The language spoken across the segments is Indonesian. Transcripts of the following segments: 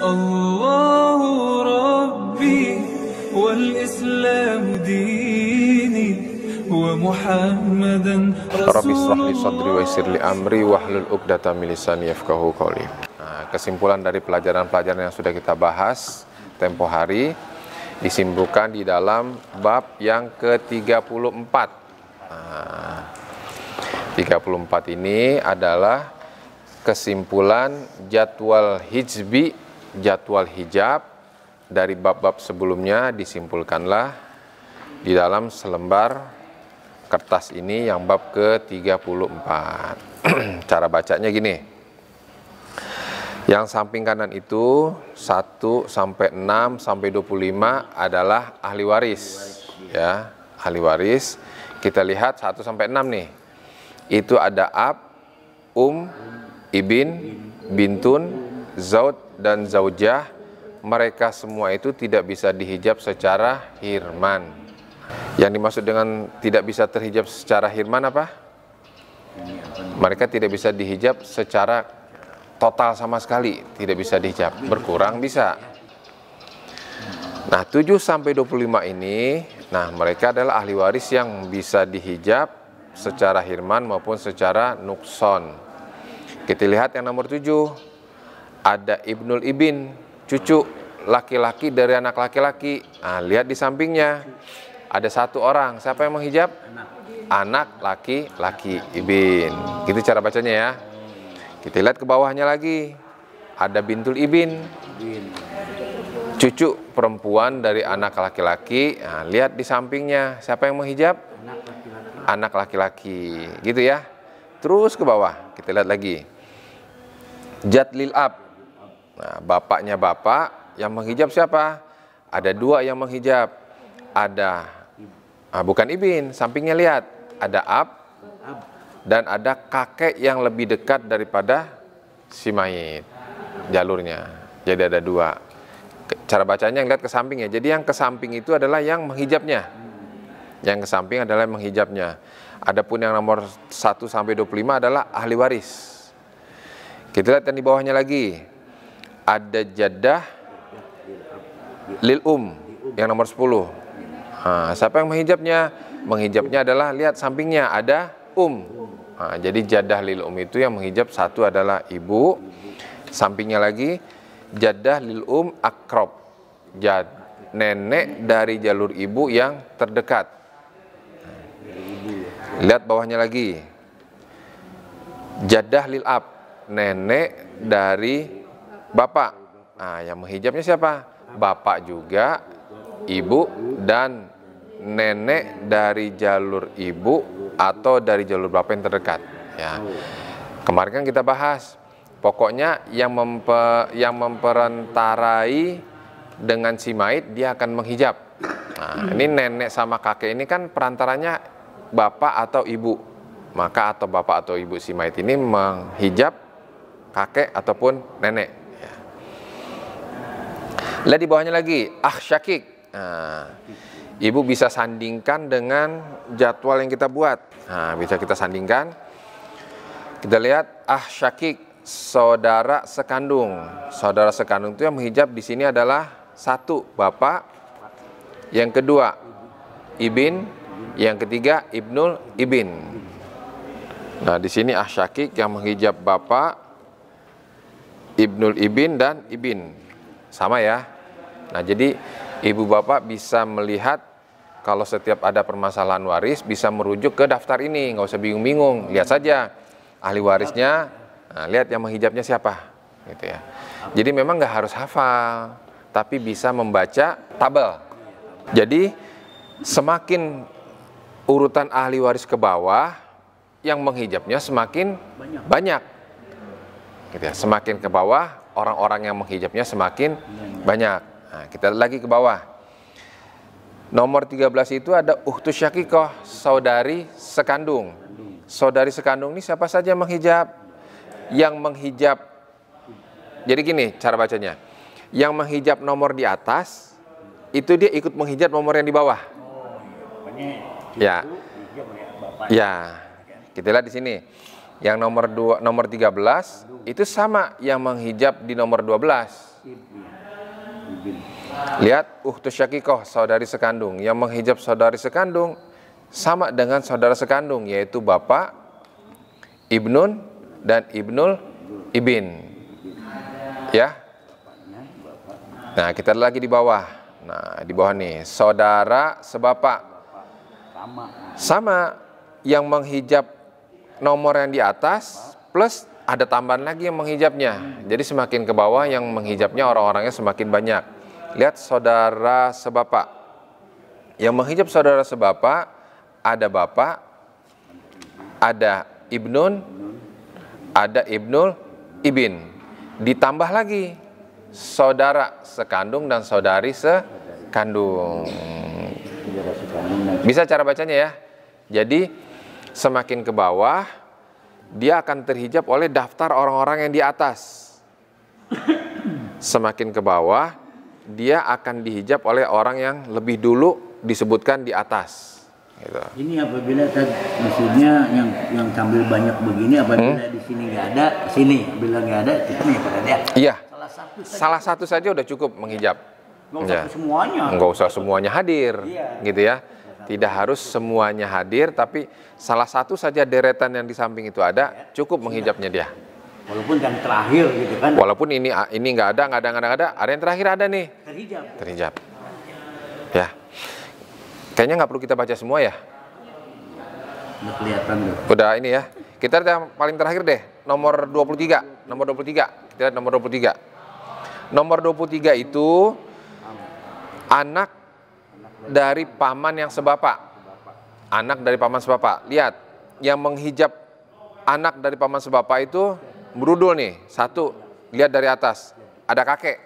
الله ربي والإسلام ديني ومحمدا Rabbi رسول shrah li sadri wa yassir li amri wahlul 'uqdatam min lisani yafqahu qawli. Kesimpulan dari pelajaran-pelajaran yang sudah kita bahas tempo hari disimpulkan di dalam bab yang ke-34. 34 ini adalah kesimpulan jadwal hijbi, jadwal hijab dari bab-bab sebelumnya disimpulkanlah di dalam selembar kertas ini yang bab ke-34. Cara bacanya gini. Yang samping kanan itu 1 sampai 6 sampai 25 adalah ahli waris, ya, ahli waris. Kita lihat 1 sampai 6 nih. Itu ada ab, ibin, bintun, zaud dan zaujah. Mereka semua itu tidak bisa dihijab secara hirman. Yang dimaksud dengan tidak bisa terhijab secara hirman apa? Mereka tidak bisa dihijab secara total sama sekali, tidak bisa dihijab. Berkurang bisa. Nah, 7 sampai 25 ini, nah mereka adalah ahli waris yang bisa dihijab secara hirman maupun secara nukson. Kita lihat yang nomor 7. Ada ibnul ibin, cucu laki-laki dari anak laki-laki. Nah, lihat di sampingnya. Ada satu orang, siapa yang menghijab? Anak laki-laki, ibin. Gitu cara bacanya ya. Kita lihat ke bawahnya lagi. Ada bintul ibin, cucu perempuan dari anak laki-laki. Nah, lihat di sampingnya, siapa yang menghijab? Anak laki-laki. Gitu ya. Terus ke bawah, kita lihat lagi. Jadlil ab. Nah, bapaknya bapak yang menghijab siapa? Ada 2 yang menghijab. Ada bukan ibin, sampingnya lihat. Ada ab dan ada kakek yang lebih dekat daripada si mayit jalurnya. Jadi ada 2. Cara bacanya lihat ke sampingnya. Jadi yang ke samping itu adalah yang menghijabnya. Yang ke samping adalah yang menghijabnya. Adapun yang nomor 1 sampai 25 adalah ahli waris. Kita lihat yang di bawahnya lagi. Ada jaddah lil yang nomor 10. Nah, siapa yang menghijabnya? Menghijabnya adalah lihat sampingnya ada Nah, jadi jaddah lil itu yang menghijab 1 adalah ibu. Sampingnya lagi jaddah lil akrob. Nenek dari jalur ibu yang terdekat. Lihat bawahnya lagi. Jaddah lil ab, nenek dari bapak. Nah, yang menghijabnya siapa? Bapak juga, ibu, dan nenek dari jalur ibu atau dari jalur bapak yang terdekat. Ya. Kemarin kan kita bahas, pokoknya yang memperantarai dengan si mayit dia akan menghijab. Nah, ini nenek sama kakek ini kan perantaranya bapak atau ibu. Maka atau bapak atau ibu si mayit ini menghijab kakek ataupun nenek. Ya. Lihat di bawahnya lagi, syakik. Nah, ibu bisa sandingkan dengan jadwal yang kita buat. Nah, bisa kita sandingkan. Kita lihat syakik, saudara sekandung. Saudara sekandung itu yang menghijab di sini adalah 1 bapak, yang kedua ibin, yang ketiga ibnul ibin. Nah, di sini syakik yang menghijab bapak, ibnul ibin dan ibin. Sama ya. Nah, jadi ibu bapak bisa melihat kalau setiap ada permasalahan waris bisa merujuk ke daftar ini, nggak usah bingung-bingung. Lihat saja ahli warisnya. Nah, lihat yang menghijabnya siapa, gitu ya. Jadi memang nggak harus hafal, tapi bisa membaca tabel. Jadi semakin urutan ahli waris ke bawah, yang menghijabnya semakin banyak. Gitu ya. Semakin ke bawah, orang-orang yang menghijabnya semakin banyak. Nah, kita lagi ke bawah. Nomor 13 itu ada ukhtus syakikoh, saudari sekandung. Saudari sekandung ini siapa saja yang menghijab? Yang menghijab, jadi gini cara bacanya. Yang menghijab nomor di atas, itu dia ikut menghijab nomor yang di bawah. Ya. Ya. Kita lihat di sini. Yang nomor 13 itu sama yang menghijab di nomor 12. Lihat, ukhtus syakikoh, saudari sekandung. Yang menghijab saudari sekandung sama dengan saudara sekandung, yaitu bapak, ibnun, dan ibnul ibin. Ya. Nah, kita lagi di bawah. Nah, di bawah nih, saudara sebapak. Sama yang menghijab nomor yang di atas, plus ada tambahan lagi yang menghijabnya. Jadi semakin ke bawah yang menghijabnya orang-orangnya semakin banyak. Lihat saudara sebapak. Yang menghijab saudara sebapak, ada bapak, ada ibnun, ada ibnul ibin. Ditambah lagi saudara sekandung dan saudari sekandung. Bisa cara bacanya ya. Jadi semakin ke bawah dia akan terhijab oleh daftar orang-orang yang di atas. Semakin ke bawah dia akan dihijab oleh orang yang lebih dulu disebutkan di atas. Gitu. Ini apabila mesinnya yang sambil banyak begini, apabila di sini nggak ada, sini bila nggak ada, sini ada. Iya. Salah satu saja udah cukup menghijab. Nggak usah semuanya. Nggak usah semuanya hadir, gitu ya. Tidak harus semuanya hadir, tapi salah satu saja deretan yang di samping itu ada, cukup menghijabnya dia. Walaupun yang terakhir gitu kan. Walaupun ini nggak ada, ada yang terakhir ada nih. Terhijab. Ya. Kayaknya nggak perlu kita baca semua ya. Udah kelihatan tuh. Udah ini ya. Kita lihat yang paling terakhir deh, nomor 23. Nomor 23. Kita lihat nomor 23. Nomor 23 itu anak dari paman yang sebapak. Anak dari paman sebapak. Lihat, yang menghijab anak dari paman sebapak itu berudul nih. Satu, lihat dari atas. Ada kakek.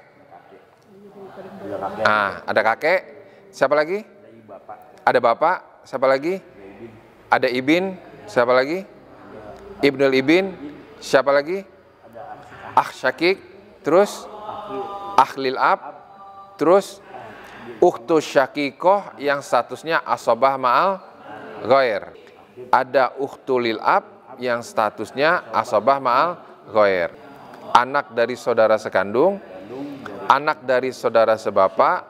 Nah, ada kakek. Siapa lagi? Ada bapak. Siapa lagi? Ada ibin. Siapa lagi? Ibnul ibin. Siapa lagi? Akh syakik. Terus akhlil ab. Terus ukhtus syakikoh yang statusnya asobah ma'al ghair. Ada ukhtulil ab yang statusnya asobah ma'al ghair. Anak dari saudara sekandung, anak dari saudara sebapak,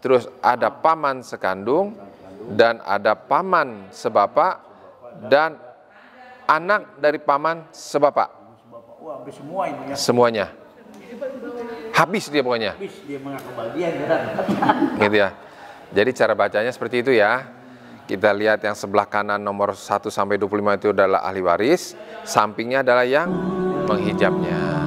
terus ada paman sekandung, dan ada paman sebapak, dan anak dari paman sebapak. Semuanya. Habis dia pokoknya. Habis dia kebagian. Gitu ya. Jadi cara bacanya seperti itu ya. Kita lihat yang sebelah kanan nomor 1 sampai 25 itu adalah ahli waris, sampingnya adalah yang menghijabnya.